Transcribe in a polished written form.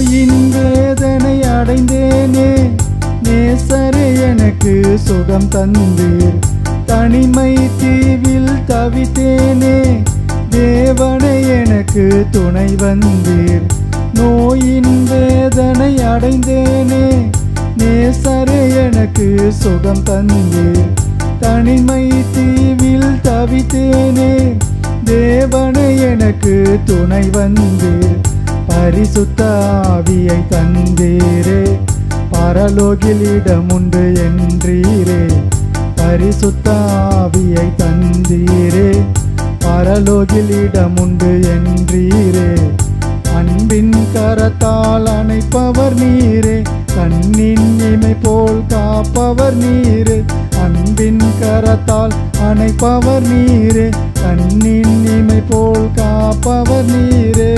நோயின் வேதனை அடைந்தேனே, நேசரே எனக்கு சுகம் தந்தீர். தனிமை தீவில் தவித்தேனே, தேவனே எனக்கு துணை வந்தீர். நோயின் வேதனை அடைந்தேனே, நேசரே எனக்கு சுகம் தந்தீர். தனிமை தீவில் தவித்தேனே, தேவனே எனக்கு துணை வந்தீர். பரிசுத்த ஆவியை தந்தீரே, பரலோகில் இடமுண்டு என்றீரே. பரிசுத்த ஆவியை தந்தீரே, பரலோகில் இடமுண்டு என்றீரே. அன்பின் கரத்தால் அணைப்பவர் நீரே, கண்ணின் இமை போல் காப்பவர் நீரே. அன்பின் கரத்தால் அணைப்பவர் நீரே, கண்ணின் இமை போல் காப்பவர் நீரே.